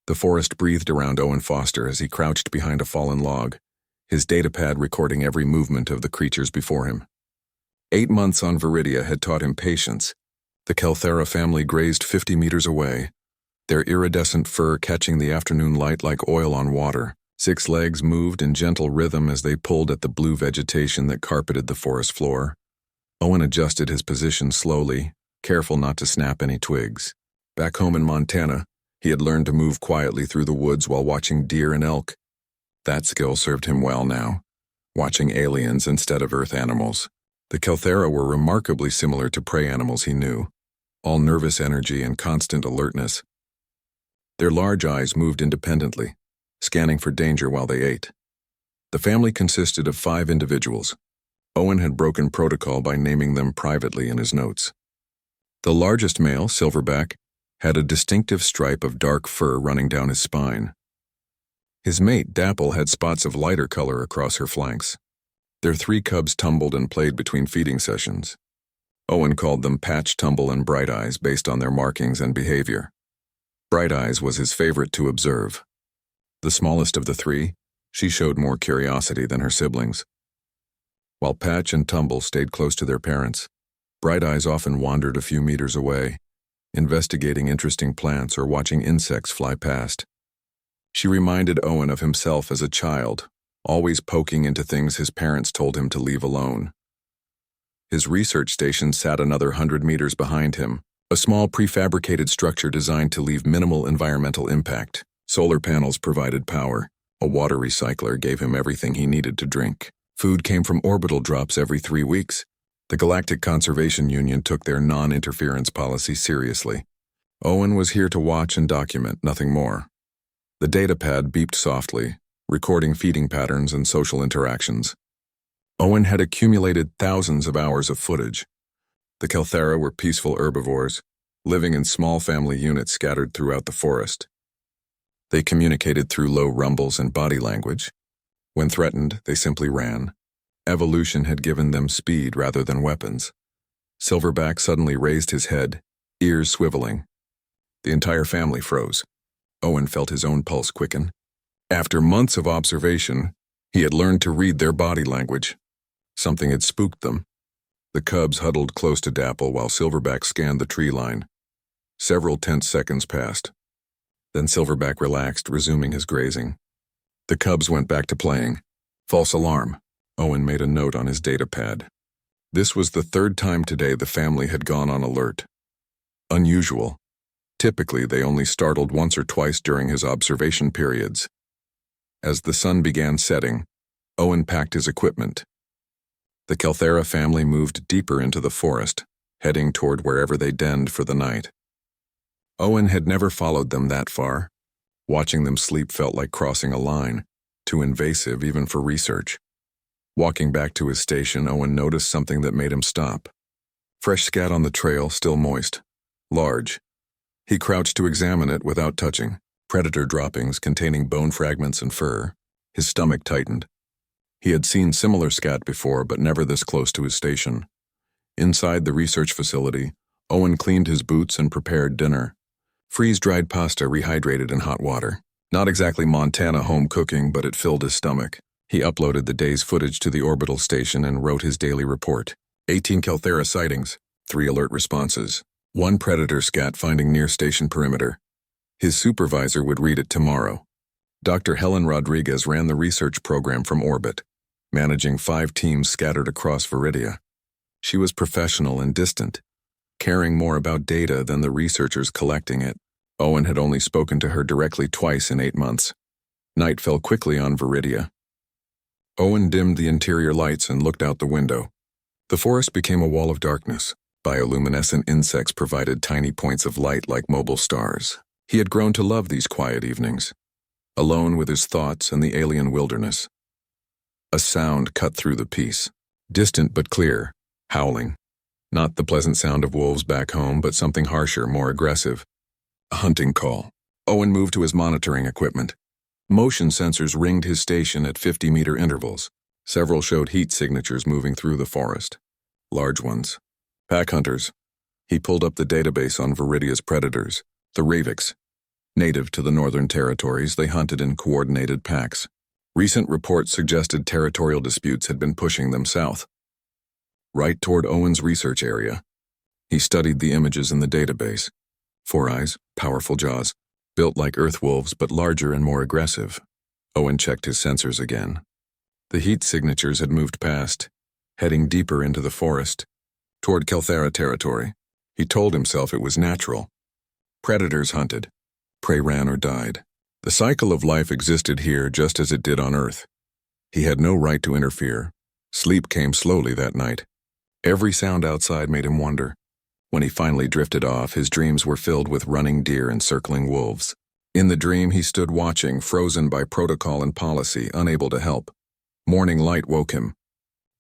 The forest breathed around Owen Foster as he crouched behind a fallen log, his datapad recording every movement of the creatures before him. 8 months on Veridia had taught him patience. The Kelthera family grazed 50 meters away, their iridescent fur catching the afternoon light like oil on water. 6 legs moved in gentle rhythm as they pulled at the blue vegetation that carpeted the forest floor. Owen adjusted his position slowly, careful not to snap any twigs. Back home in Montana, he had learned to move quietly through the woods while watching deer and elk. That skill served him well now, watching aliens instead of Earth animals. The Kelthera were remarkably similar to prey animals he knew, all nervous energy and constant alertness. Their large eyes moved independently, scanning for danger while they ate. The family consisted of 5 individuals. Owen had broken protocol by naming them privately in his notes. The largest male, Silverback, had a distinctive stripe of dark fur running down his spine. His mate, Dapple, had spots of lighter color across her flanks. Their 3 cubs tumbled and played between feeding sessions. Owen called them Patch, Tumble, and Bright Eyes based on their markings and behavior. Bright Eyes was his favorite to observe. The smallest of the 3, she showed more curiosity than her siblings. While Patch and Tumble stayed close to their parents, Bright Eyes often wandered a few meters away, investigating interesting plants or watching insects fly past. She reminded Owen of himself as a child, always poking into things his parents told him to leave alone. His research station sat another 100 meters behind him, a small prefabricated structure designed to leave minimal environmental impact. Solar panels provided power. A water recycler gave him everything he needed to drink. Food came from orbital drops every 3 weeks. The Galactic Conservation Union took their non-interference policy seriously. Owen was here to watch and document, nothing more. The datapad beeped softly, recording feeding patterns and social interactions. Owen had accumulated thousands of hours of footage. The Kelthera were peaceful herbivores, living in small family units scattered throughout the forest. They communicated through low rumbles and body language. When threatened, they simply ran. Evolution had given them speed rather than weapons. Silverback suddenly raised his head, ears swiveling. The entire family froze. Owen felt his own pulse quicken. After months of observation, he had learned to read their body language. Something had spooked them. The cubs huddled close to Dapple while Silverback scanned the tree line. Several tense seconds passed. Then Silverback relaxed, resuming his grazing. The cubs went back to playing. False alarm. Owen made a note on his datapad. This was the 3rd time today the family had gone on alert. Unusual. Typically, they only startled once or twice during his observation periods. As the sun began setting, Owen packed his equipment. The Kelthera family moved deeper into the forest, heading toward wherever they denned for the night. Owen had never followed them that far. Watching them sleep felt like crossing a line, too invasive even for research. Walking back to his station, Owen noticed something that made him stop. Fresh scat on the trail, still moist. Large. He crouched to examine it without touching. Predator droppings containing bone fragments and fur. His stomach tightened. He had seen similar scat before, but never this close to his station. Inside the research facility, Owen cleaned his boots and prepared dinner. Freeze-dried pasta rehydrated in hot water. Not exactly Montana home cooking, but it filled his stomach. He uploaded the day's footage to the orbital station and wrote his daily report. 18 Kelthera sightings, 3 alert responses, 1 predator scat finding near station perimeter. His supervisor would read it tomorrow. Dr. Helen Rodriguez ran the research program from orbit, managing 5 teams scattered across Veridia. She was professional and distant, caring more about data than the researchers collecting it. Owen had only spoken to her directly twice in 8 months. Night fell quickly on Veridia. Owen dimmed the interior lights and looked out the window. The forest became a wall of darkness. Bioluminescent insects provided tiny points of light like mobile stars. He had grown to love these quiet evenings, alone with his thoughts and the alien wilderness. A sound cut through the peace, distant but clear, howling. Not the pleasant sound of wolves back home, but something harsher, more aggressive. A hunting call. Owen moved to his monitoring equipment. Motion sensors ringed his station at 50-meter intervals. Several showed heat signatures moving through the forest. Large ones. Pack hunters. He pulled up the database on Veridia's predators, the Ravix. Native to the Northern Territories, they hunted in coordinated packs. Recent reports suggested territorial disputes had been pushing them south. Right toward Owen's research area. He studied the images in the database. 4 eyes, powerful jaws, built like earth wolves but larger and more aggressive. Owen checked his sensors again. The heat signatures had moved past, heading deeper into the forest, toward Kelthera territory. He told himself it was natural. Predators hunted. Prey ran or died. The cycle of life existed here just as it did on Earth. He had no right to interfere. Sleep came slowly that night. Every sound outside made him wonder. When he finally drifted off, his dreams were filled with running deer and circling wolves. In the dream, he stood watching, frozen by protocol and policy, unable to help. Morning light woke him.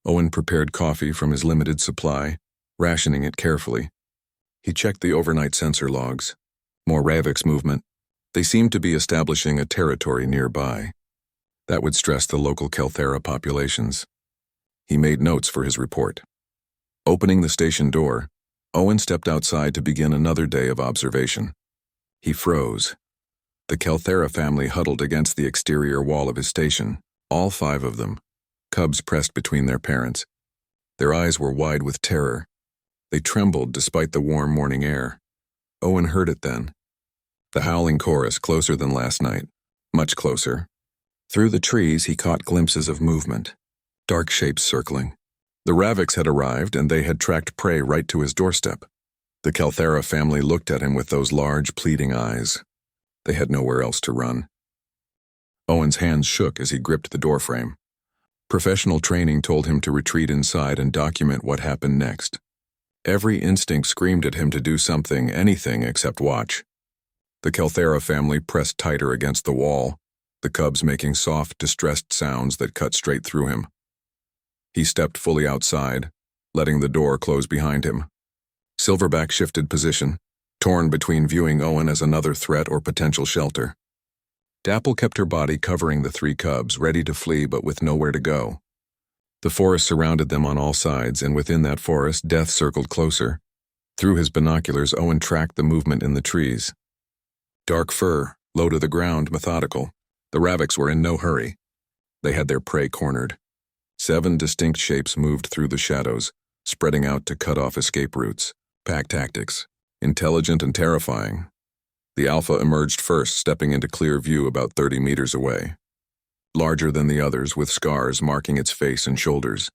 Owen prepared coffee from his limited supply, rationing it carefully. He checked the overnight sensor logs. More Ravix movement. They seemed to be establishing a territory nearby. That would stress the local Kelthera populations. He made notes for his report. Opening the station door, Owen stepped outside to begin another day of observation. He froze. The Kelthera family huddled against the exterior wall of his station, all 5 of them, cubs pressed between their parents. Their eyes were wide with terror. They trembled despite the warm morning air. Owen heard it then. The howling chorus, closer than last night, much closer. Through the trees, he caught glimpses of movement, dark shapes circling. The Ravix had arrived, and they had tracked prey right to his doorstep. The Kelthera family looked at him with those large, pleading eyes. They had nowhere else to run. Owen's hands shook as he gripped the doorframe. Professional training told him to retreat inside and document what happened next. Every instinct screamed at him to do something, anything except watch. The Kelthera family pressed tighter against the wall, the cubs making soft, distressed sounds that cut straight through him. He stepped fully outside, letting the door close behind him. Silverback shifted position, torn between viewing Owen as another threat or potential shelter. Dapple kept her body covering the 3 cubs, ready to flee but with nowhere to go. The forest surrounded them on all sides, and within that forest, death circled closer. Through his binoculars, Owen tracked the movement in the trees. Dark fur, low to the ground, methodical. The Ravix were in no hurry. They had their prey cornered. 7 distinct shapes moved through the shadows, spreading out to cut off escape routes. Pack tactics. Intelligent and terrifying. The Alpha emerged first, stepping into clear view about 30 meters away. Larger than the others, with scars marking its face and shoulders.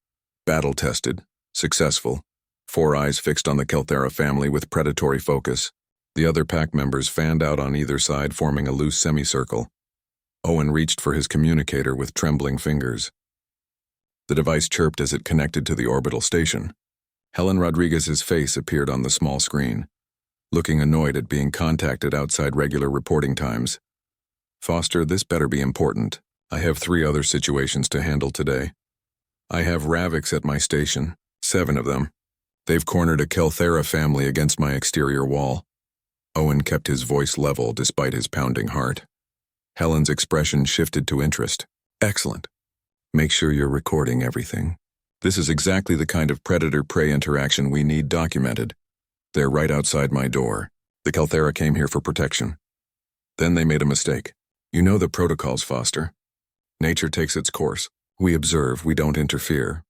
Battle-tested. Successful. 4 eyes fixed on the Kelthera family with predatory focus. The other pack members fanned out on either side, forming a loose semicircle. Owen reached for his communicator with trembling fingers. The device chirped as it connected to the orbital station. Helen Rodriguez's face appeared on the small screen, looking annoyed at being contacted outside regular reporting times. "Foster, this better be important. I have 3 other situations to handle today. I have Ravix at my station, 7 of them. They've cornered a Kelthera family against my exterior wall." Owen kept his voice level despite his pounding heart. Helen's expression shifted to interest. "Excellent. Make sure you're recording everything. This is exactly the kind of predator-prey interaction we need documented. They're right outside my door. The Kelthera came here for protection. Then they made a mistake. You know the protocols, Foster. Nature takes its course. We observe, we don't interfere."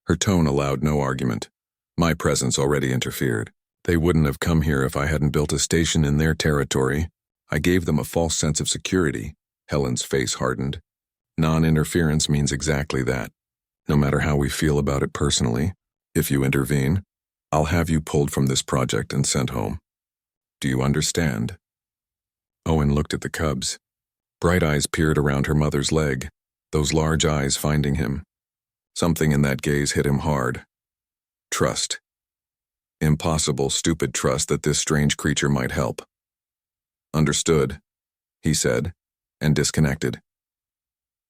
Her tone allowed no argument. My presence already interfered. They wouldn't have come here if I hadn't built a station in their territory. I gave them a false sense of security. Helen's face hardened. Non-interference means exactly that. No matter how we feel about it personally, if you intervene, I'll have you pulled from this project and sent home. Do you understand? Owen looked at the cubs. Bright eyes peered around her mother's leg, those large eyes finding him. Something in that gaze hit him hard. Trust. Impossible, stupid trust that this strange creature might help. "Understood," he said, and disconnected.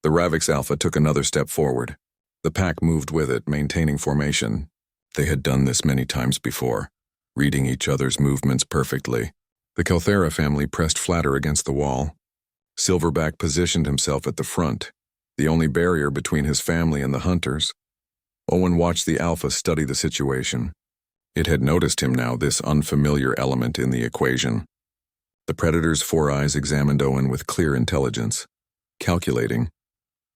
The Ravix Alpha took another step forward. The pack moved with it, maintaining formation. They had done this many times before, reading each other's movements perfectly. The Kelthera family pressed flatter against the wall. Silverback positioned himself at the front, the only barrier between his family and the hunters. Owen watched the Alpha study the situation. It had noticed him now, this unfamiliar element in the equation. The predator's four eyes examined Owen with clear intelligence, calculating,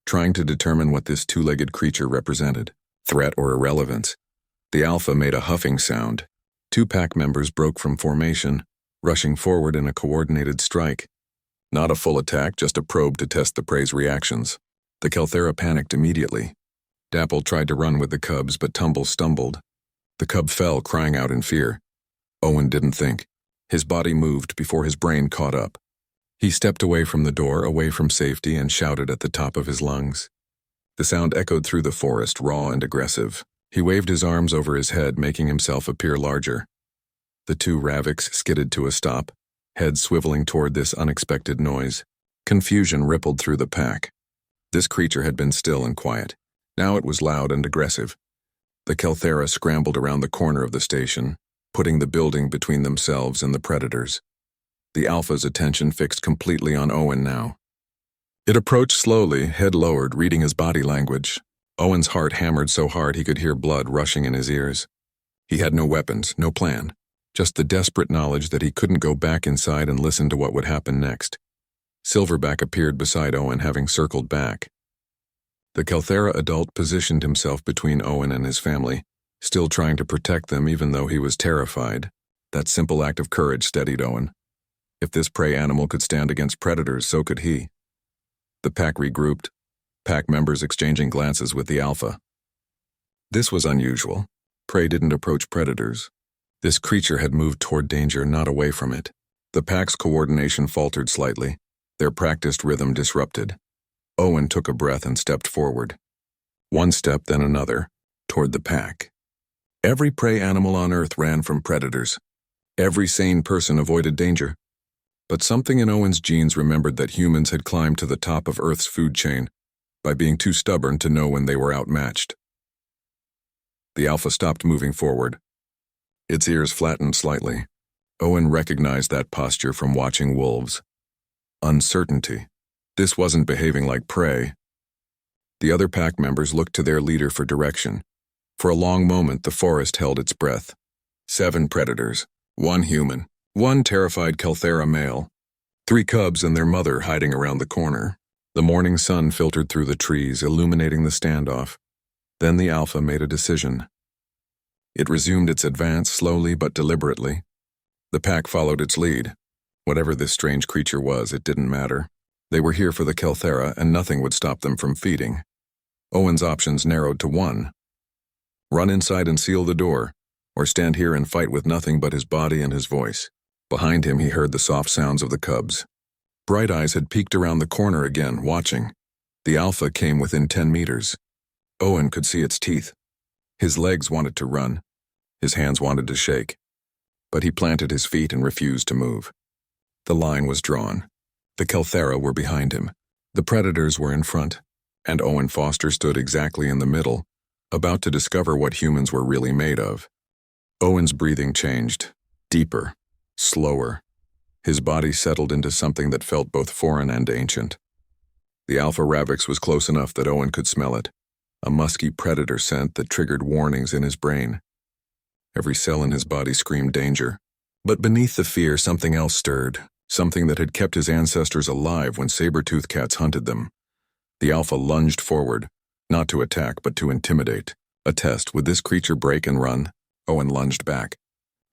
trying to determine what this two-legged creature represented, threat or irrelevance. The alpha made a huffing sound. Two pack members broke from formation, rushing forward in a coordinated strike. Not a full attack, just a probe to test the prey's reactions. The Kelthera panicked immediately. Dapple tried to run with the cubs, but Tumble stumbled. The cub fell, crying out in fear. Owen didn't think. His body moved before his brain caught up. He stepped away from the door, away from safety, and shouted at the top of his lungs. The sound echoed through the forest, raw and aggressive. He waved his arms over his head, making himself appear larger. The two Ravix skidded to a stop, heads swiveling toward this unexpected noise. Confusion rippled through the pack. This creature had been still and quiet. Now it was loud and aggressive. The Kelthera scrambled around the corner of the station, putting the building between themselves and the predators. The Alpha's attention fixed completely on Owen now. It approached slowly, head lowered, reading his body language. Owen's heart hammered so hard he could hear blood rushing in his ears. He had no weapons, no plan, just the desperate knowledge that he couldn't go back inside and listen to what would happen next. Silverback appeared beside Owen, having circled back. The Kelthera adult positioned himself between Owen and his family, still trying to protect them even though he was terrified. That simple act of courage steadied Owen. If this prey animal could stand against predators, so could he. The pack regrouped, pack members exchanging glances with the alpha. This was unusual. Prey didn't approach predators. This creature had moved toward danger, not away from it. The pack's coordination faltered slightly, their practiced rhythm disrupted. Owen took a breath and stepped forward. One step, then another, toward the pack. Every prey animal on Earth ran from predators. Every sane person avoided danger. But something in Owen's genes remembered that humans had climbed to the top of Earth's food chain by being too stubborn to know when they were outmatched. The alpha stopped moving forward. Its ears flattened slightly. Owen recognized that posture from watching wolves. Uncertainty. This wasn't behaving like prey. The other pack members looked to their leader for direction. For a long moment, the forest held its breath. 7 predators, 1 human, 1 terrified Kelthera male, 3 cubs and their mother hiding around the corner. The morning sun filtered through the trees, illuminating the standoff. Then the alpha made a decision. It resumed its advance slowly but deliberately. The pack followed its lead. Whatever this strange creature was, it didn't matter. They were here for the Kelthera, and nothing would stop them from feeding. Owen's options narrowed to 1. Run inside and seal the door, or stand here and fight with nothing but his body and his voice. Behind him he heard the soft sounds of the cubs. Bright Eyes had peeked around the corner again, watching. The alpha came within 10 meters. Owen could see its teeth. His legs wanted to run. His hands wanted to shake. But he planted his feet and refused to move. The line was drawn. The Kelthera were behind him. The predators were in front, and Owen Foster stood exactly in the middle, about to discover what humans were really made of. Owen's breathing changed, deeper, slower. His body settled into something that felt both foreign and ancient. The Alpha Ravix was close enough that Owen could smell it, a musky predator scent that triggered warnings in his brain. Every cell in his body screamed danger. But beneath the fear, something else stirred, something that had kept his ancestors alive when saber-toothed cats hunted them. The Alpha lunged forward, not to attack but to intimidate. A test, would this creature break and run? Owen lunged back.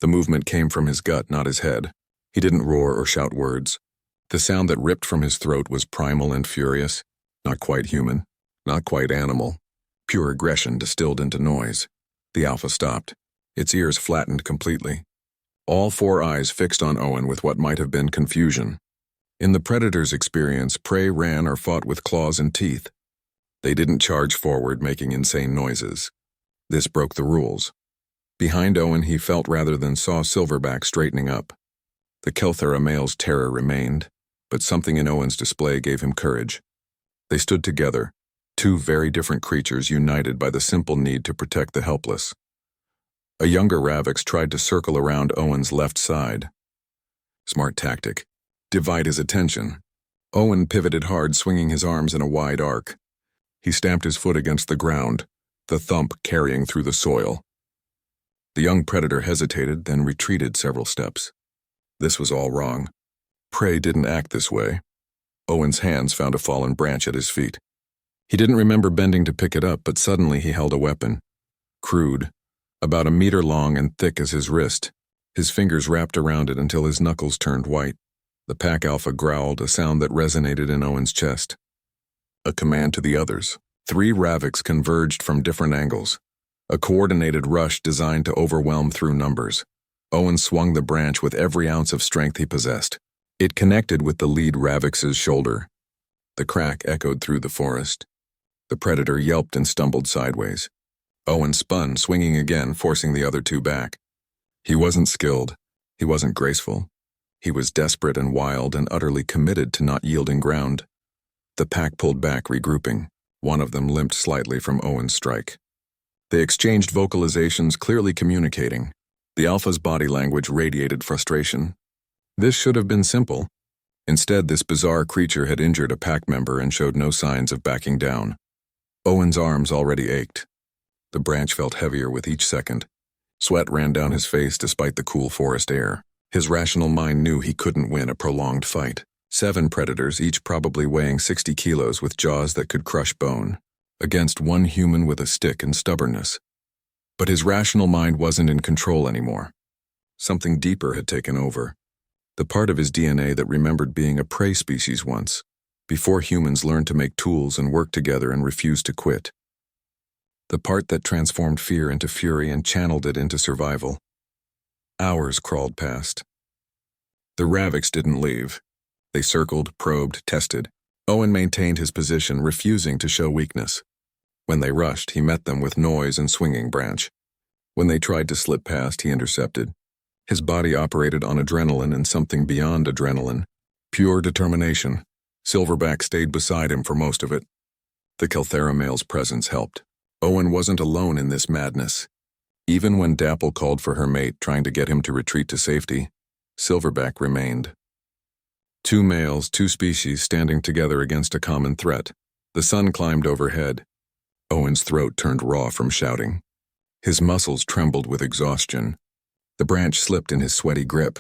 The movement came from his gut, not his head. He didn't roar or shout words. The sound that ripped from his throat was primal and furious, not quite human, not quite animal. Pure aggression distilled into noise. The Alpha stopped. Its ears flattened completely. All 4 eyes fixed on Owen with what might have been confusion. In the predator's experience, prey ran or fought with claws and teeth. They didn't charge forward, making insane noises. This broke the rules. Behind Owen, he felt rather than saw Silverback straightening up. The Kelthera male's terror remained, but something in Owen's display gave him courage. They stood together, 2 very different creatures united by the simple need to protect the helpless. A younger Ravix tried to circle around Owen's left side. Smart tactic. Divide his attention. Owen pivoted hard, swinging his arms in a wide arc. He stamped his foot against the ground, the thump carrying through the soil. The young predator hesitated, then retreated several steps. This was all wrong. Prey didn't act this way. Owen's hands found a fallen branch at his feet. He didn't remember bending to pick it up, but suddenly he held a weapon. Crude, about a meter long and thick as his wrist. His fingers wrapped around it until his knuckles turned white. The pack alpha growled, a sound that resonated in Owen's chest. A command to the others. 3 Ravix converged from different angles. A coordinated rush designed to overwhelm through numbers. Owen swung the branch with every ounce of strength he possessed. It connected with the lead Ravix's shoulder. The crack echoed through the forest. The predator yelped and stumbled sideways. Owen spun, swinging again, forcing the other 2 back. He wasn't skilled. He wasn't graceful. He was desperate and wild and utterly committed to not yielding ground. The pack pulled back, regrouping. One of them limped slightly from Owen's strike. They exchanged vocalizations, clearly communicating. The alpha's body language radiated frustration. This should have been simple. Instead, this bizarre creature had injured a pack member and showed no signs of backing down. Owen's arms already ached. The branch felt heavier with each second. Sweat ran down his face despite the cool forest air. His rational mind knew he couldn't win a prolonged fight. 7 predators, each probably weighing 60 kilos with jaws that could crush bone, against 1 human with a stick and stubbornness. But his rational mind wasn't in control anymore. Something deeper had taken over. The part of his DNA that remembered being a prey species once, before humans learned to make tools and work together and refused to quit. The part that transformed fear into fury and channeled it into survival. Hours crawled past. The Ravix didn't leave. They circled, probed, tested. Owen maintained his position, refusing to show weakness. When they rushed, he met them with noise and swinging branch. When they tried to slip past, he intercepted. His body operated on adrenaline and something beyond adrenaline. Pure determination. Silverback stayed beside him for most of it. The Kelthera male's presence helped. Owen wasn't alone in this madness. Even when Dapple called for her mate, trying to get him to retreat to safety, Silverback remained. 2 males, 2 species standing together against a common threat. The sun climbed overhead. Owen's throat turned raw from shouting. His muscles trembled with exhaustion. The branch slipped in his sweaty grip,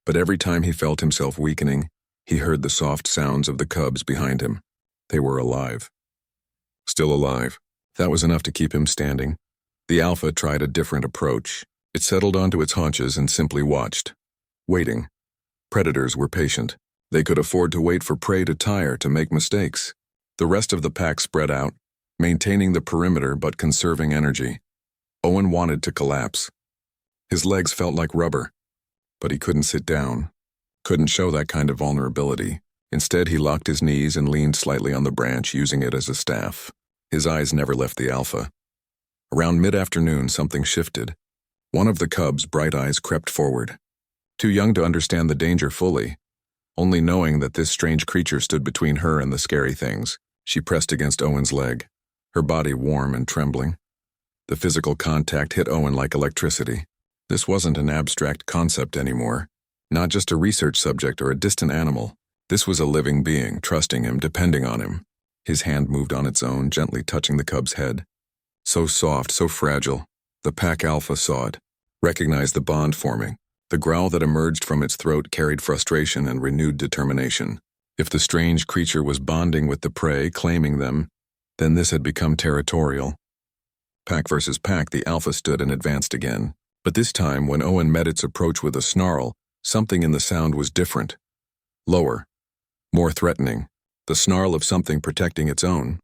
but every time he felt himself weakening, he heard the soft sounds of the cubs behind him. They were alive. Still alive. That was enough to keep him standing. The alpha tried a different approach. It settled onto its haunches and simply watched. Waiting. Predators were patient. They could afford to wait for prey to tire, to make mistakes. The rest of the pack spread out, maintaining the perimeter but conserving energy. Owen wanted to collapse. His legs felt like rubber, but he couldn't sit down. Couldn't show that kind of vulnerability. Instead, he locked his knees and leaned slightly on the branch, using it as a staff. His eyes never left the alpha. Around mid-afternoon, something shifted. One of the cubs' bright eyes crept forward. Too young to understand the danger fully, only knowing that this strange creature stood between her and the scary things, she pressed against Owen's leg, her body warm and trembling. The physical contact hit Owen like electricity. This wasn't an abstract concept anymore, not just a research subject or a distant animal. This was a living being, trusting him, depending on him. His hand moved on its own, gently touching the cub's head. So soft, so fragile. The pack alpha saw it, recognized the bond forming. The growl that emerged from its throat carried frustration and renewed determination. If the strange creature was bonding with the prey, claiming them, then this had become territorial. Pack versus pack, the alpha stood and advanced again. But this time, when Owen met its approach with a snarl, something in the sound was different. Lower. More threatening. The snarl of something protecting its own.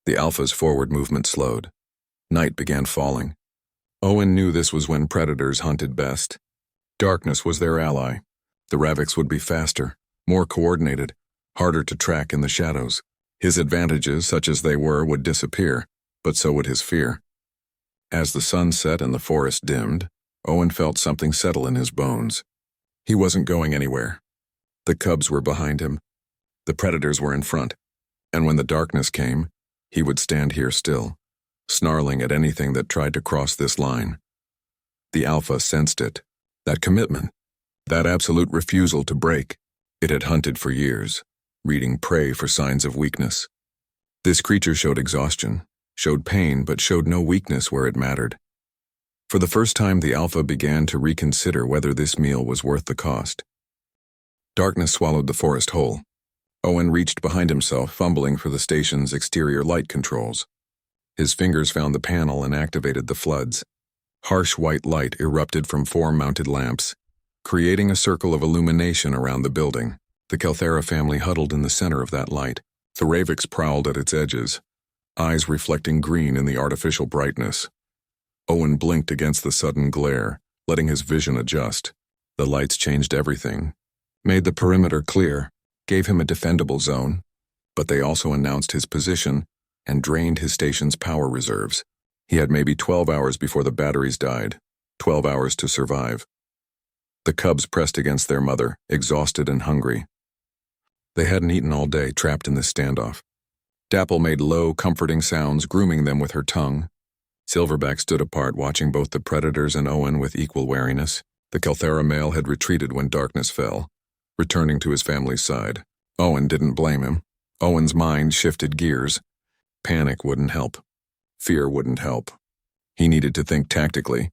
The alpha's forward movement slowed. Night began falling. Owen knew this was when predators hunted best. Darkness was their ally. The Ravix would be faster, more coordinated, harder to track in the shadows. His advantages, such as they were, would disappear, but so would his fear. As the sun set and the forest dimmed, Owen felt something settle in his bones. He wasn't going anywhere. The cubs were behind him. The predators were in front. And when the darkness came, he would stand here still, snarling at anything that tried to cross this line. The alpha sensed it. That commitment, that absolute refusal to break. It had hunted for years, reading prey for signs of weakness. This creature showed exhaustion, showed pain, but showed no weakness where it mattered. For the first time, the alpha began to reconsider whether this meal was worth the cost. Darkness swallowed the forest whole. Owen reached behind himself, fumbling for the station's exterior light controls. His fingers found the panel and activated the floods. Harsh white light erupted from 4 mounted lamps, creating a circle of illumination around the building. The Kelthera family huddled in the center of that light. The Ravix prowled at its edges, eyes reflecting green in the artificial brightness. Owen blinked against the sudden glare, letting his vision adjust. The lights changed everything, made the perimeter clear, gave him a defendable zone, but they also announced his position and drained his station's power reserves. He had maybe 12 hours before the batteries died, 12 hours to survive. The cubs pressed against their mother, exhausted and hungry. They hadn't eaten all day, trapped in this standoff. Dapple made low, comforting sounds, grooming them with her tongue. Silverback stood apart, watching both the predators and Owen with equal wariness. The Kelthera male had retreated when darkness fell, returning to his family's side. Owen didn't blame him. Owen's mind shifted gears. Panic wouldn't help. Fear wouldn't help. He needed to think tactically.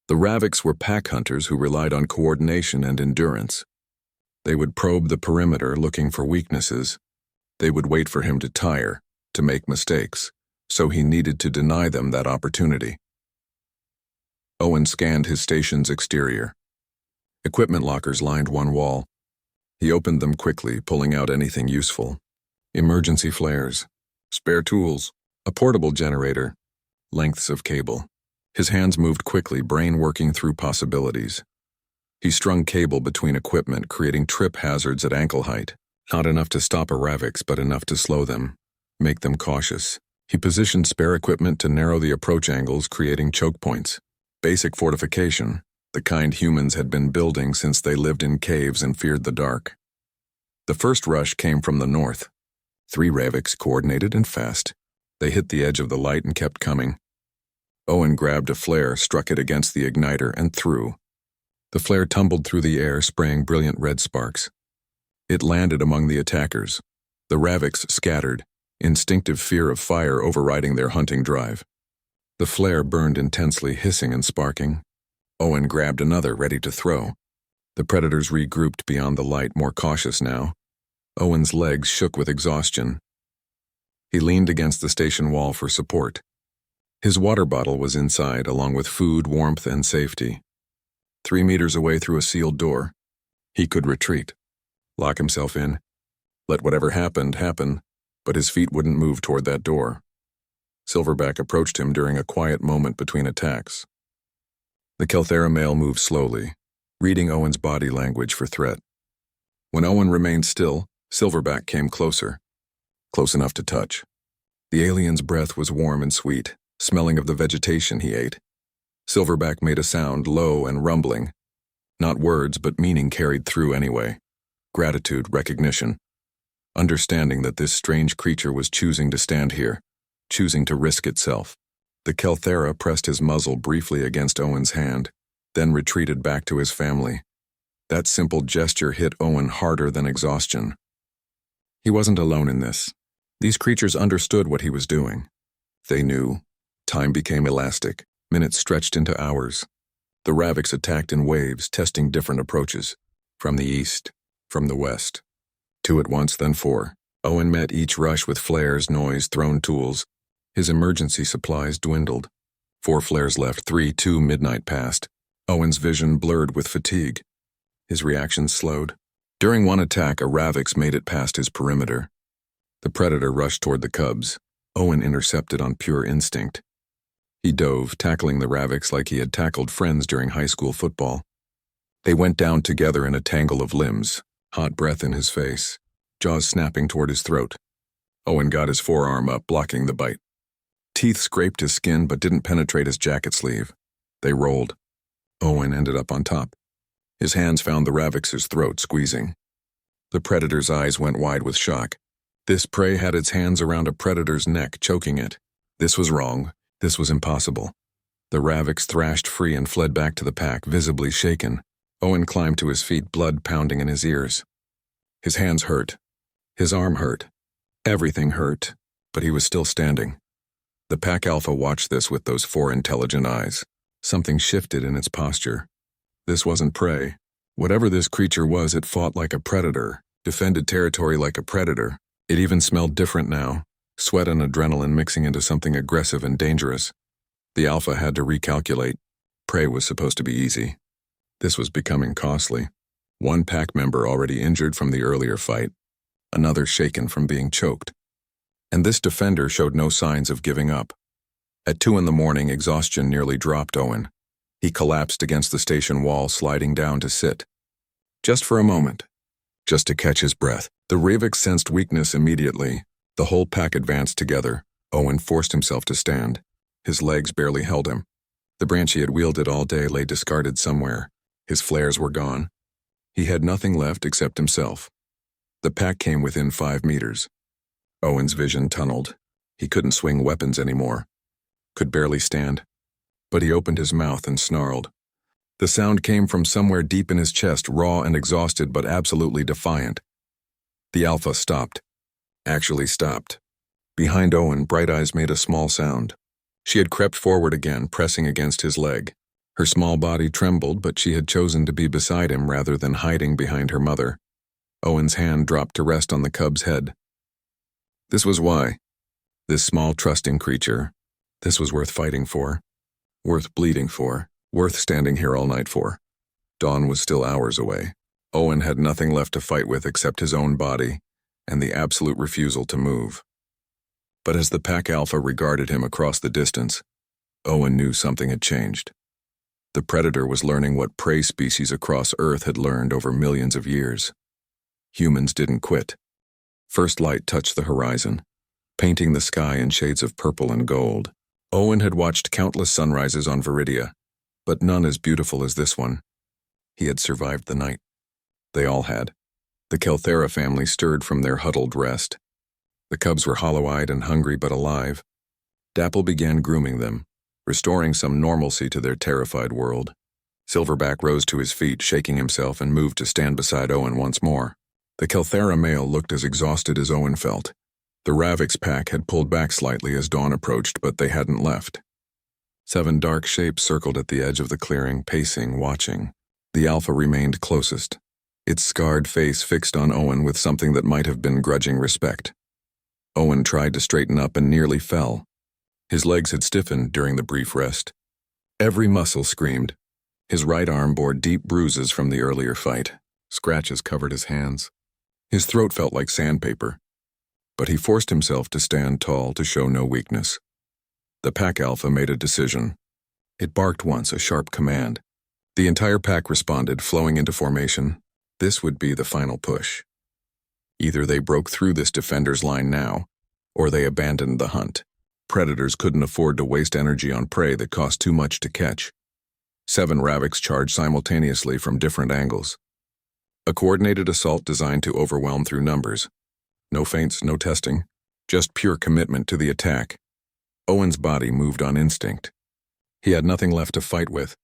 The Ravix were pack hunters who relied on coordination and endurance. They would probe the perimeter looking for weaknesses. They would wait for him to tire, to make mistakes, so he needed to deny them that opportunity. Owen scanned his station's exterior. Equipment lockers lined one wall. He opened them quickly, pulling out anything useful. Emergency flares, spare tools, a portable generator, lengths of cable. His hands moved quickly, brain working through possibilities. He strung cable between equipment, creating trip hazards at ankle height. Not enough to stop a Ravix, but enough to slow them, make them cautious. He positioned spare equipment to narrow the approach angles, creating choke points. Basic fortification, the kind humans had been building since they lived in caves and feared the dark. The first rush came from the north. 3 Ravix, coordinated and fast. They hit the edge of the light and kept coming. Owen grabbed a flare, struck it against the igniter, and threw. The flare tumbled through the air, spraying brilliant red sparks. It landed among the attackers. The Ravix scattered, instinctive fear of fire overriding their hunting drive. The flare burned intensely, hissing and sparking. Owen grabbed another, ready to throw. The predators regrouped beyond the light, more cautious now. Owen's legs shook with exhaustion. He leaned against the station wall for support. His water bottle was inside, along with food, warmth, and safety. 3 meters away through a sealed door, he could retreat, lock himself in, let whatever happened happen, but his feet wouldn't move toward that door. Silverback approached him during a quiet moment between attacks. The Kelthera male moved slowly, reading Owen's body language for threat. When Owen remained still, Silverback came closer, close enough to touch. The alien's breath was warm and sweet, smelling of the vegetation he ate. Silverback made a sound, low and rumbling. Not words, but meaning carried through anyway. Gratitude, recognition. Understanding that this strange creature was choosing to stand here, choosing to risk itself. The Kelthera pressed his muzzle briefly against Owen's hand, then retreated back to his family. That simple gesture hit Owen harder than exhaustion. He wasn't alone in this. These creatures understood what he was doing. They knew. Time became elastic. Minutes stretched into hours. The Ravix attacked in waves, testing different approaches. From the east, from the west. 2 at once, then 4. Owen met each rush with flares, noise, thrown tools. His emergency supplies dwindled. 4 flares left, 3, 2, midnight passed. Owen's vision blurred with fatigue. His reactions slowed. During one attack, a Ravix made it past his perimeter. The predator rushed toward the cubs. Owen intercepted on pure instinct. He dove, tackling the Ravix like he had tackled friends during high school football. They went down together in a tangle of limbs, hot breath in his face, jaws snapping toward his throat. Owen got his forearm up, blocking the bite. Teeth scraped his skin but didn't penetrate his jacket sleeve. They rolled. Owen ended up on top. His hands found the Ravix's throat, squeezing. The predator's eyes went wide with shock. This prey had its hands around a predator's neck, choking it. This was wrong. This was impossible. The Ravix thrashed free and fled back to the pack, visibly shaken. Owen climbed to his feet, blood pounding in his ears. His hands hurt. His arm hurt. Everything hurt, but he was still standing. The pack alpha watched this with those 4 intelligent eyes. Something shifted in its posture. This wasn't prey. Whatever this creature was, it fought like a predator, defended territory like a predator. It even smelled different now, sweat and adrenaline mixing into something aggressive and dangerous. The Alpha had to recalculate. Prey was supposed to be easy. This was becoming costly. One pack member already injured from the earlier fight, another shaken from being choked. And this defender showed no signs of giving up. At 2 a.m, exhaustion nearly dropped Owen. He collapsed against the station wall, sliding down to sit. Just for a moment. Just to catch his breath. The Ravix sensed weakness immediately. The whole pack advanced together. Owen forced himself to stand. His legs barely held him. The branch he had wielded all day lay discarded somewhere. His flares were gone. He had nothing left except himself. The pack came within 5 meters. Owen's vision tunneled. He couldn't swing weapons anymore. Could barely stand. But he opened his mouth and snarled. The sound came from somewhere deep in his chest, raw and exhausted but absolutely defiant. The Alpha stopped. Actually stopped. Behind Owen, Bright Eyes made a small sound. She had crept forward again, pressing against his leg. Her small body trembled, but she had chosen to be beside him rather than hiding behind her mother. Owen's hand dropped to rest on the cub's head. This was why. This small, trusting creature. This was worth fighting for. Worth bleeding for. Worth standing here all night for. Dawn was still hours away. Owen had nothing left to fight with except his own body and the absolute refusal to move. But as the pack Alpha regarded him across the distance, Owen knew something had changed. The predator was learning what prey species across Earth had learned over millions of years. Humans didn't quit. First light touched the horizon, painting the sky in shades of purple and gold. Owen had watched countless sunrises on Veridia, but none as beautiful as this one. He had survived the night. They all had. The Kelthera family stirred from their huddled rest. The cubs were hollow-eyed and hungry but alive. Dapple began grooming them, restoring some normalcy to their terrified world. Silverback rose to his feet, shaking himself, and moved to stand beside Owen once more. The Kelthera male looked as exhausted as Owen felt. The Ravix pack had pulled back slightly as dawn approached, but they hadn't left. 7 dark shapes circled at the edge of the clearing, pacing, watching. The Alpha remained closest, its scarred face fixed on Owen with something that might have been grudging respect. Owen tried to straighten up and nearly fell. His legs had stiffened during the brief rest. Every muscle screamed. His right arm bore deep bruises from the earlier fight. Scratches covered his hands. His throat felt like sandpaper. But he forced himself to stand tall to show no weakness. The pack Alpha made a decision. It barked once, a sharp command. The entire pack responded, flowing into formation. This would be the final push. Either they broke through this defender's line now, or they abandoned the hunt. Predators couldn't afford to waste energy on prey that cost too much to catch. 7 Ravix charged simultaneously from different angles. A coordinated assault designed to overwhelm through numbers. No feints, no testing, just pure commitment to the attack. Owen's body moved on instinct. He had nothing left to fight with.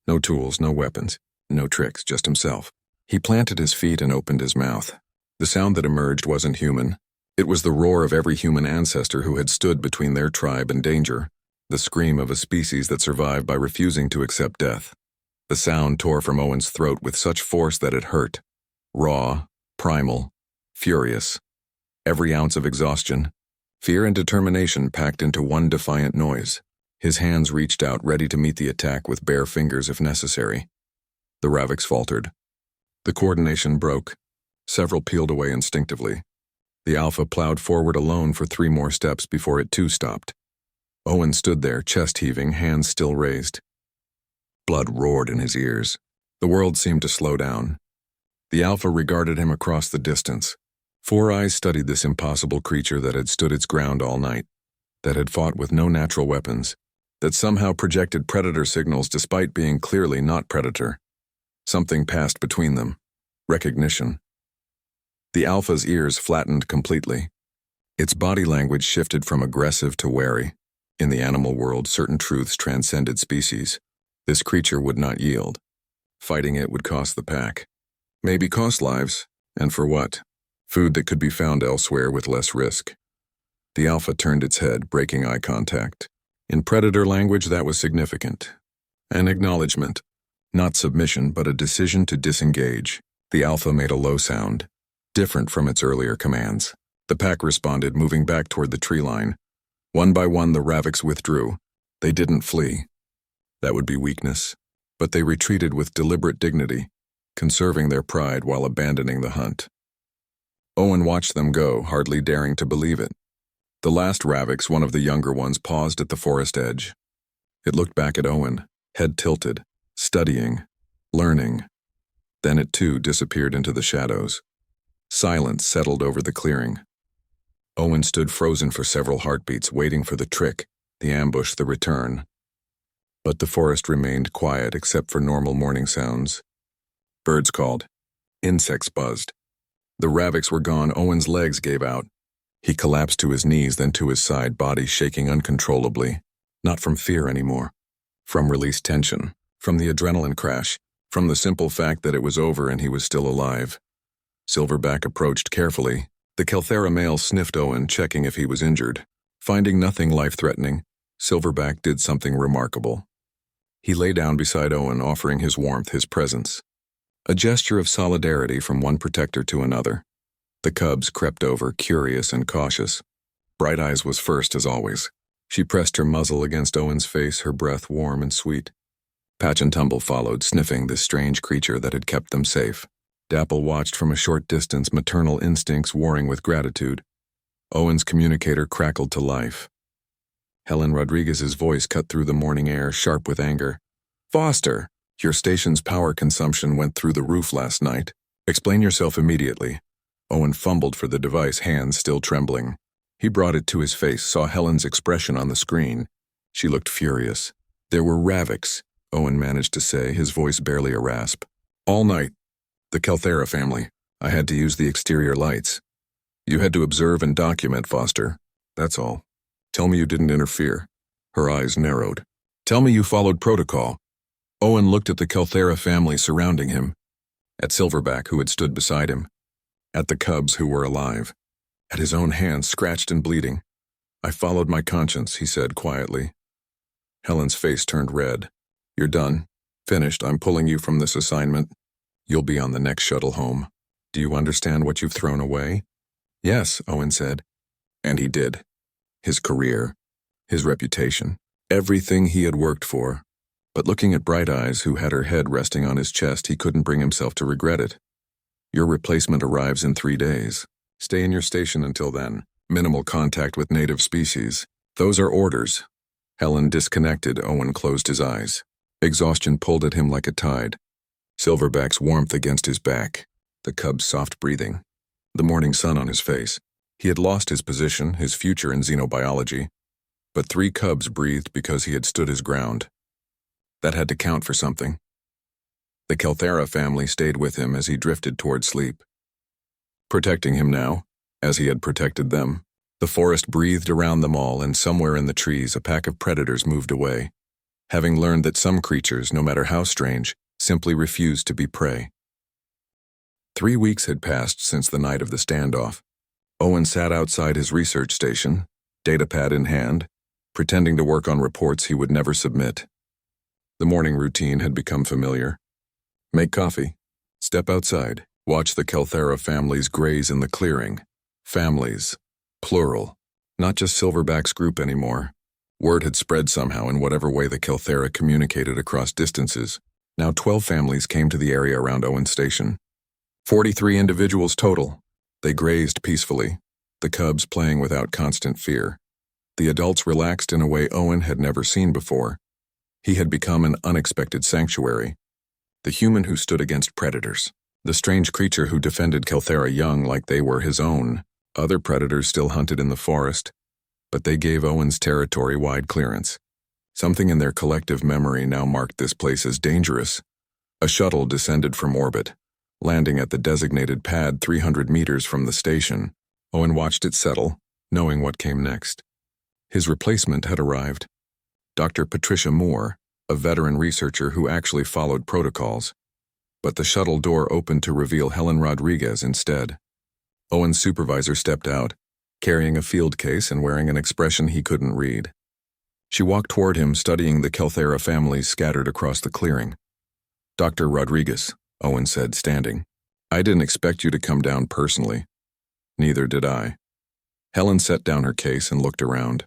No tools, no weapons, no tricks, just himself. He planted his feet and opened his mouth. The sound that emerged wasn't human. It was the roar of every human ancestor who had stood between their tribe and danger, the scream of a species that survived by refusing to accept death. The sound tore from Owen's throat with such force that it hurt. Raw, primal, furious. Every ounce of exhaustion, fear and determination packed into one defiant noise. His hands reached out, ready to meet the attack with bare fingers if necessary. The Ravix faltered. The coordination broke. Several peeled away instinctively. The Alpha plowed forward alone for 3 more steps before it too stopped. Owen stood there, chest heaving, hands still raised. Blood roared in his ears. The world seemed to slow down. The Alpha regarded him across the distance. 4 eyes studied this impossible creature that had stood its ground all night, that had fought with no natural weapons, that somehow projected predator signals despite being clearly not predator. Something passed between them. Recognition. The Alpha's ears flattened completely. Its body language shifted from aggressive to wary. In the animal world, certain truths transcended species. This creature would not yield. Fighting it would cost the pack. Maybe cost lives, and for what? Food that could be found elsewhere with less risk. The Alpha turned its head, breaking eye contact. In predator language, that was significant. An acknowledgement. Not submission, but a decision to disengage. The Alpha made a low sound, different from its earlier commands. The pack responded, moving back toward the tree line. One by one, the Ravix withdrew. They didn't flee. That would be weakness. But they retreated with deliberate dignity, conserving their pride while abandoning the hunt. Owen watched them go, hardly daring to believe it. The last Ravix, one of the younger ones, paused at the forest edge. It looked back at Owen, head tilted, studying, learning. Then it too disappeared into the shadows. Silence settled over the clearing. Owen stood frozen for several heartbeats, waiting for the trick, the ambush, the return. But the forest remained quiet except for normal morning sounds. Birds called. Insects buzzed. The Ravix were gone. Owen's legs gave out. He collapsed to his knees, then to his side, body shaking uncontrollably. Not from fear anymore. From released tension. From the adrenaline crash. From the simple fact that it was over and he was still alive. Silverback approached carefully. The Kelthera male sniffed Owen, checking if he was injured. Finding nothing life-threatening, Silverback did something remarkable. He lay down beside Owen, offering his warmth, his presence. A gesture of solidarity from one protector to another. The cubs crept over, curious and cautious. Bright Eyes was first, as always. She pressed her muzzle against Owen's face, her breath warm and sweet. Patch and Tumble followed, sniffing this strange creature that had kept them safe. Dapple watched from a short distance, maternal instincts warring with gratitude. Owen's communicator crackled to life. Helen Rodriguez's voice cut through the morning air, sharp with anger. "Foster, your station's power consumption went through the roof last night. Explain yourself immediately." Owen fumbled for the device, hands still trembling. He brought it to his face, saw Helen's expression on the screen. She looked furious. "There were Ravix," Owen managed to say, his voice barely a rasp. "All night. The Kelthera family. I had to use the exterior lights. You had to observe and document, Foster. That's all. Tell me you didn't interfere." Her eyes narrowed. "Tell me you followed protocol." Owen looked at the Kelthera family surrounding him, at Silverback, who had stood beside him, at the cubs who were alive, at his own hands scratched and bleeding. "I followed my conscience," he said quietly. Helen's face turned red. "You're done. Finished. I'm pulling you from this assignment. You'll be on the next shuttle home. Do you understand what you've thrown away?" "Yes," Owen said. And he did. His career, his reputation, everything he had worked for. But looking at Bright Eyes, who had her head resting on his chest, he couldn't bring himself to regret it. "Your replacement arrives in 3 days. Stay in your station until then. Minimal contact with native species. Those are orders." Helen disconnected. Owen closed his eyes. Exhaustion pulled at him like a tide. Silverback's warmth against his back. The cub's soft breathing. The morning sun on his face. He had lost his position, his future in xenobiology. But 3 cubs breathed because he had stood his ground. That had to count for something. The Kelthera family stayed with him as he drifted toward sleep. Protecting him now, as he had protected them. The forest breathed around them all, and somewhere in the trees a pack of predators moved away, having learned that some creatures, no matter how strange, simply refused to be prey. 3 weeks had passed since the night of the standoff. Owen sat outside his research station, datapad in hand, pretending to work on reports he would never submit. The morning routine had become familiar. Make coffee, step outside, watch the Kelthera families graze in the clearing. Families, plural, not just Silverback's group anymore. Word had spread somehow in whatever way the Kelthera communicated across distances. Now 12 families came to the area around Owen's station. 43 individuals total. They grazed peacefully, the cubs playing without constant fear. The adults relaxed in a way Owen had never seen before. He had become an unexpected sanctuary. The human who stood against predators. The strange creature who defended Kelthera young like they were his own. Other predators still hunted in the forest, but they gave Owen's territory wide clearance. Something in their collective memory now marked this place as dangerous. A shuttle descended from orbit, landing at the designated pad 300 meters from the station. Owen watched it settle, knowing what came next. His replacement had arrived. Dr. Patricia Moore, a veteran researcher who actually followed protocols. But the shuttle door opened to reveal Helen Rodriguez instead. Owen's supervisor stepped out, carrying a field case and wearing an expression he couldn't read. She walked toward him, studying the Kelthera families scattered across the clearing. Dr. Rodriguez, Owen said, standing. I didn't expect you to come down personally. Neither did I. Helen set down her case and looked around.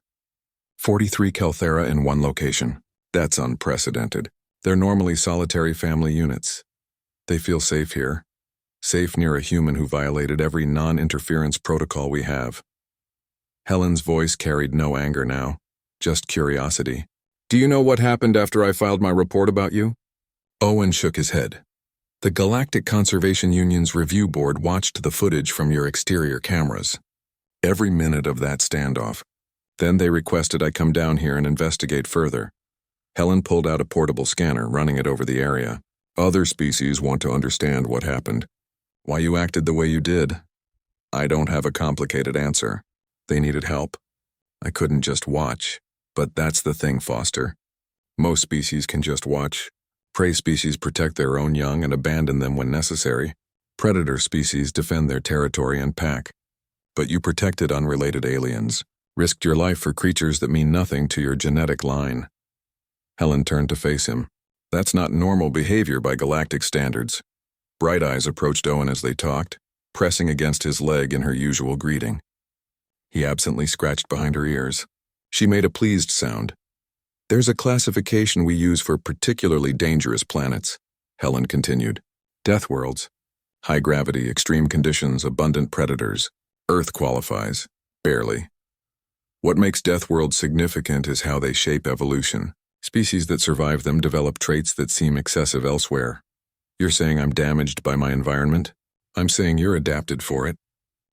43 Kelthera in one location. That's unprecedented. They're normally solitary family units. They feel safe here. Safe near a human who violated every non-interference protocol we have. Helen's voice carried no anger now, just curiosity. Do you know what happened after I filed my report about you? Owen shook his head. The Galactic Conservation Union's review board watched the footage from your exterior cameras. Every minute of that standoff. Then they requested I come down here and investigate further. Helen pulled out a portable scanner, running it over the area. Other species want to understand what happened. Why you acted the way you did. I don't have a complicated answer. They needed help. I couldn't just watch. But that's the thing, Foster. Most species can just watch. Prey species protect their own young and abandon them when necessary. Predator species defend their territory and pack. But you protected unrelated aliens, risked your life for creatures that mean nothing to your genetic line. Helen turned to face him. That's not normal behavior by galactic standards. Bright Eyes approached Owen as they talked, pressing against his leg in her usual greeting. He absently scratched behind her ears. She made a pleased sound. There's a classification we use for particularly dangerous planets, Helen continued. Death worlds. High gravity, extreme conditions, abundant predators. Earth qualifies. Barely. What makes death worlds significant is how they shape evolution. Species that survive them develop traits that seem excessive elsewhere. You're saying I'm damaged by my environment? I'm saying you're adapted for it.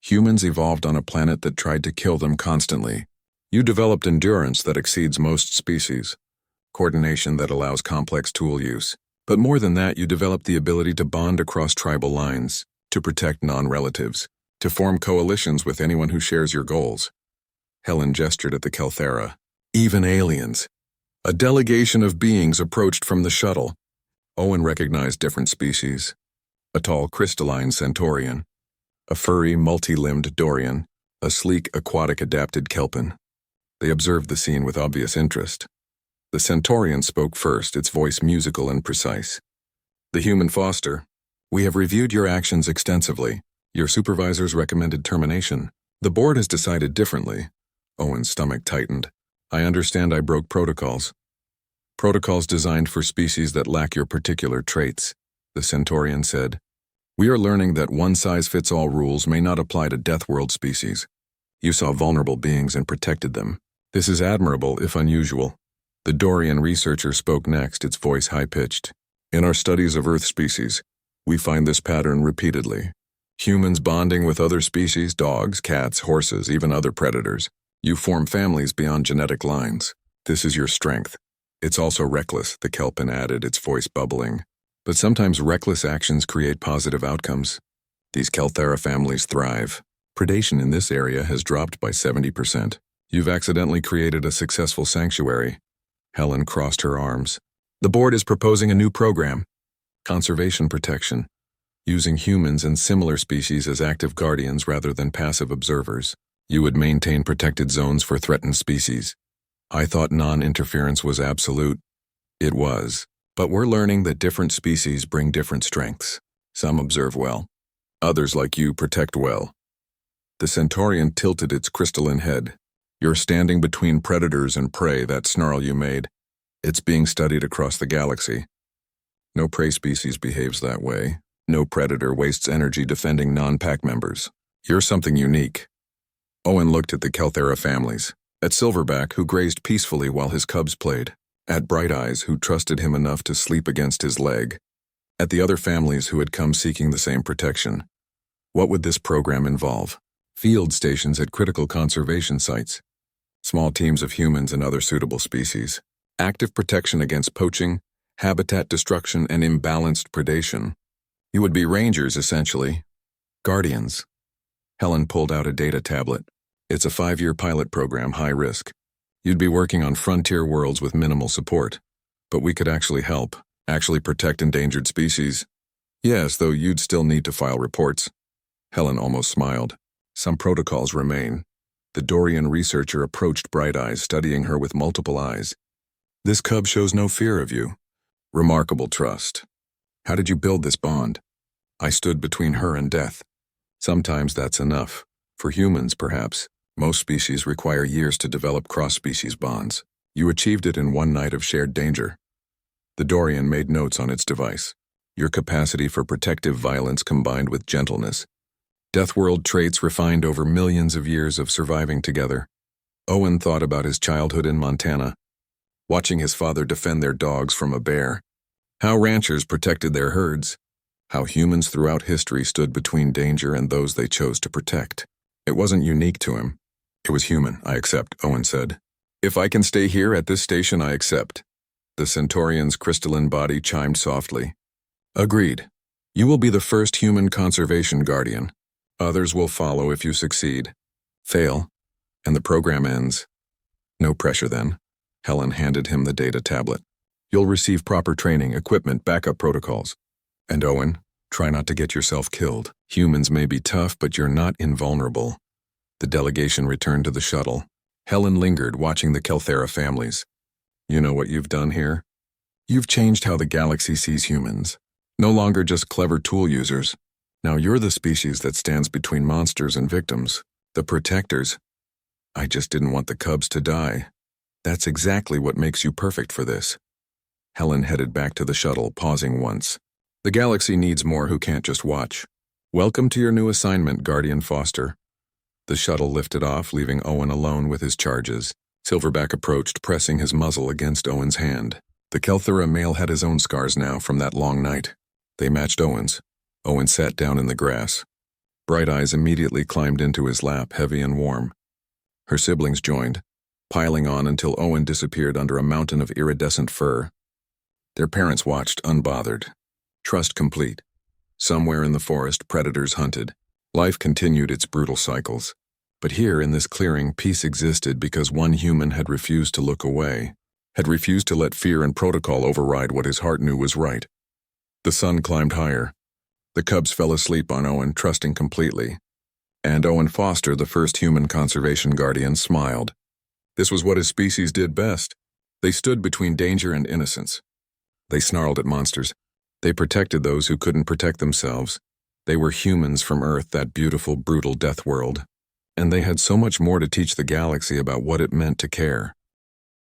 Humans evolved on a planet that tried to kill them constantly. You developed endurance that exceeds most species, coordination that allows complex tool use. But more than that, you developed the ability to bond across tribal lines, to protect non-relatives, to form coalitions with anyone who shares your goals. Helen gestured at the Kelthera. Even aliens. A delegation of beings approached from the shuttle. Owen recognized different species. A tall crystalline centaurian, a furry multi-limbed Dorian, a sleek aquatic adapted Kelpin. They observed the scene with obvious interest. The centaurian spoke first, its voice musical and precise. The human Foster, we have reviewed your actions extensively. Your supervisors recommended termination. The board has decided differently. Owen's stomach tightened. I understand I broke protocols. Protocols designed for species that lack your particular traits, the centaurian said. We are learning that one-size-fits-all rules may not apply to Death World species. You saw vulnerable beings and protected them. This is admirable, if unusual. The Dorian researcher spoke next, its voice high-pitched. In our studies of Earth species, we find this pattern repeatedly. Humans bonding with other species, dogs, cats, horses, even other predators. You form families beyond genetic lines. This is your strength. It's also reckless, the Kelpin added, its voice bubbling. But sometimes reckless actions create positive outcomes. These Kelthera families thrive. Predation in this area has dropped by 70%. You've accidentally created a successful sanctuary. Helen crossed her arms. The board is proposing a new program. Conservation protection. Using humans and similar species as active guardians rather than passive observers. You would maintain protected zones for threatened species. I thought non-interference was absolute. It was. But we're learning that different species bring different strengths. Some observe well. Others, like you, protect well. The centaurian tilted its crystalline head. You're standing between predators and prey, that snarl you made. It's being studied across the galaxy. No prey species behaves that way. No predator wastes energy defending non-pack members. You're something unique. Owen looked at the Kelthera families, at Silverback, who grazed peacefully while his cubs played, at Bright Eyes, who trusted him enough to sleep against his leg, at the other families who had come seeking the same protection. What would this program involve? Field stations at critical conservation sites, small teams of humans and other suitable species, active protection against poaching, habitat destruction, and imbalanced predation. You would be rangers, essentially. Guardians. Helen pulled out a data tablet. It's a 5-year pilot program, high risk. You'd be working on frontier worlds with minimal support. But we could actually help, actually protect endangered species. Yes, though you'd still need to file reports. Helen almost smiled. Some protocols remain. The Dorian researcher approached Bright Eyes, studying her with multiple eyes. This cub shows no fear of you. Remarkable trust. How did you build this bond? I stood between her and death. Sometimes that's enough. For humans, perhaps. Most species require years to develop cross-species bonds. You achieved it in one night of shared danger. The Dorian made notes on its device. Your capacity for protective violence combined with gentleness. Deathworld traits refined over millions of years of surviving together. Owen thought about his childhood in Montana, watching his father defend their dogs from a bear. How ranchers protected their herds. How humans throughout history stood between danger and those they chose to protect. It wasn't unique to him. It was human, I accept, Owen said. If I can stay here at this station, I accept. The Centaurian's crystalline body chimed softly. Agreed. You will be the first human conservation guardian. Others will follow if you succeed. Fail, and the program ends. No pressure then. Helen handed him the data tablet. You'll receive proper training, equipment, backup protocols. And Owen, try not to get yourself killed. Humans may be tough, but you're not invulnerable. The delegation returned to the shuttle. Helen lingered, watching the Kelthera families. You know what you've done here? You've changed how the galaxy sees humans. No longer just clever tool users. Now you're the species that stands between monsters and victims. The protectors. I just didn't want the cubs to die. That's exactly what makes you perfect for this. Helen headed back to the shuttle, pausing once. The galaxy needs more who can't just watch. Welcome to your new assignment, Guardian Foster. The shuttle lifted off, leaving Owen alone with his charges. Silverback approached, pressing his muzzle against Owen's hand. The Kelthera male had his own scars now from that long night. They matched Owen's. Owen sat down in the grass. Bright Eyes immediately climbed into his lap, heavy and warm. Her siblings joined, piling on until Owen disappeared under a mountain of iridescent fur. Their parents watched, unbothered. Trust complete. Somewhere in the forest, predators hunted. Life continued its brutal cycles. But here, in this clearing, peace existed because one human had refused to look away, had refused to let fear and protocol override what his heart knew was right. The sun climbed higher. The cubs fell asleep on Owen, trusting completely. And Owen Foster, the first human conservation guardian, smiled. This was what his species did best. They stood between danger and innocence. They snarled at monsters. They protected those who couldn't protect themselves. They were humans from Earth, that beautiful, brutal death world. And they had so much more to teach the galaxy about what it meant to care.